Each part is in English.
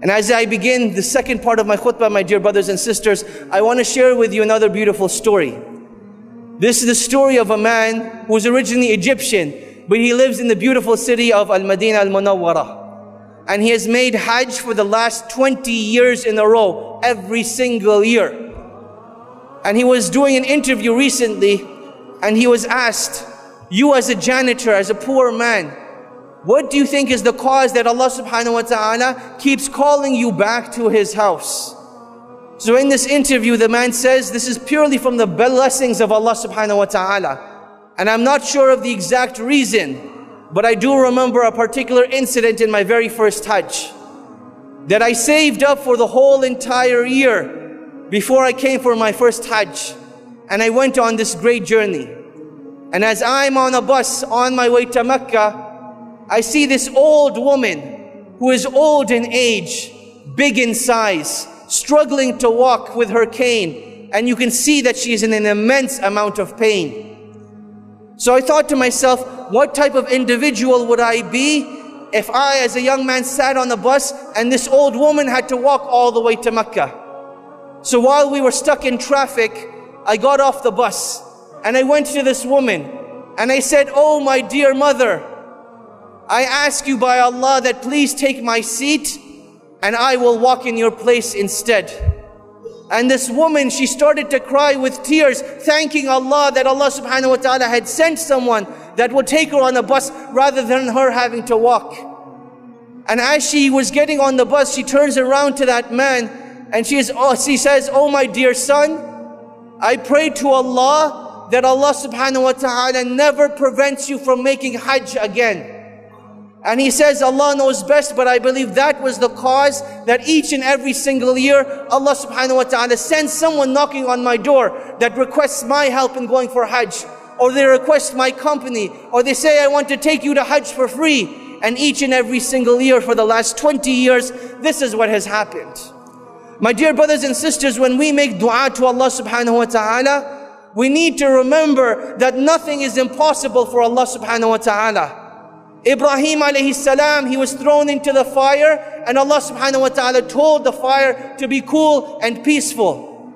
And as I begin the second part of my khutbah, my dear brothers and sisters, I want to share with you another beautiful story. This is the story of a man who was originally Egyptian, but he lives in the beautiful city of Al-Madinah Al-Munawwarah. And he has made Hajj for the last 20 years in a row, every single year. And he was doing an interview recently, and he was asked, you as a janitor, as a poor man, what do you think is the cause that Allah subhanahu wa ta'ala keeps calling you back to His house? So in this interview, the man says, this is purely from the blessings of Allah subhanahu wa ta'ala. And I'm not sure of the exact reason, but I do remember a particular incident in my very first Hajj that I saved up for the whole entire year before I came for my first Hajj. And I went on this great journey. And as I'm on a bus on my way to Mecca, I see this old woman who is old in age, big in size, struggling to walk with her cane. And you can see that she is in an immense amount of pain. So I thought to myself, what type of individual would I be if I, as a young man, sat on a bus and this old woman had to walk all the way to Mecca? So while we were stuck in traffic, I got off the bus and I went to this woman and I said, oh my dear mother, I ask you by Allah that please take my seat and I will walk in your place instead. And this woman, she started to cry with tears, thanking Allah that Allah subhanahu wa ta'ala had sent someone that would take her on a bus rather than her having to walk. And as she was getting on the bus, she turns around to that man and she says, oh my dear son, I pray to Allah that Allah subhanahu wa ta'ala never prevents you from making Hajj again. And he says, Allah knows best, but I believe that was the cause that each and every single year, Allah subhanahu wa ta'ala sends someone knocking on my door that requests my help in going for Hajj. Or they request my company. Or they say, I want to take you to Hajj for free. And each and every single year for the last 20 years, this is what has happened. My dear brothers and sisters, when we make dua to Allah subhanahu wa ta'ala, we need to remember that nothing is impossible for Allah subhanahu wa ta'ala. Ibrahim alayhi salam, he was thrown into the fire and Allah subhanahu wa ta'ala told the fire to be cool and peaceful.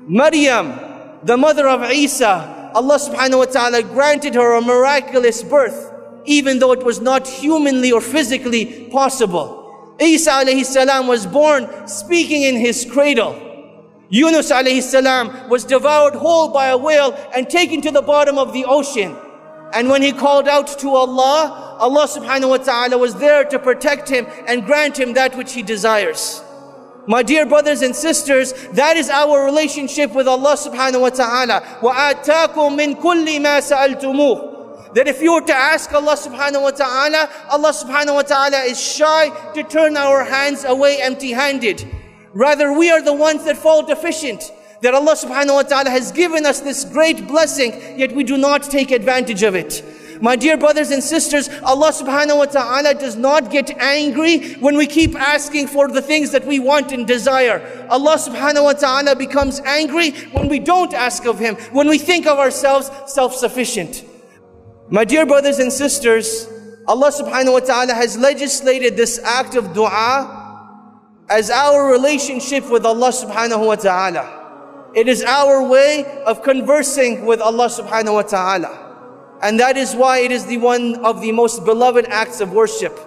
Maryam, the mother of Isa, Allah subhanahu wa ta'ala granted her a miraculous birth, even though it was not humanly or physically possible. Isa alayhi salam was born speaking in his cradle. Yunus alayhi salam was devoured whole by a whale and taken to the bottom of the ocean. And when he called out to Allah, Allah subhanahu wa ta'ala was there to protect him and grant him that which he desires. My dear brothers and sisters, that is our relationship with Allah subhanahu wa ta'ala. وَآتَاكُم مِّن كُلِّ مَا سَأَلْتُمُوهُ. That if you were to ask Allah subhanahu wa ta'ala, Allah subhanahu wa ta'ala is shy to turn our hands away empty-handed. Rather, we are the ones that fall deficient. That Allah subhanahu wa ta'ala has given us this great blessing, yet we do not take advantage of it. My dear brothers and sisters, Allah subhanahu wa ta'ala does not get angry when we keep asking for the things that we want and desire. Allah subhanahu wa ta'ala becomes angry when we don't ask of Him, when we think of ourselves self-sufficient. My dear brothers and sisters, Allah subhanahu wa ta'ala has legislated this act of dua as our relationship with Allah subhanahu wa ta'ala. It is our way of conversing with Allah subhanahu wa ta'ala. And that is why it is one of the most beloved acts of worship.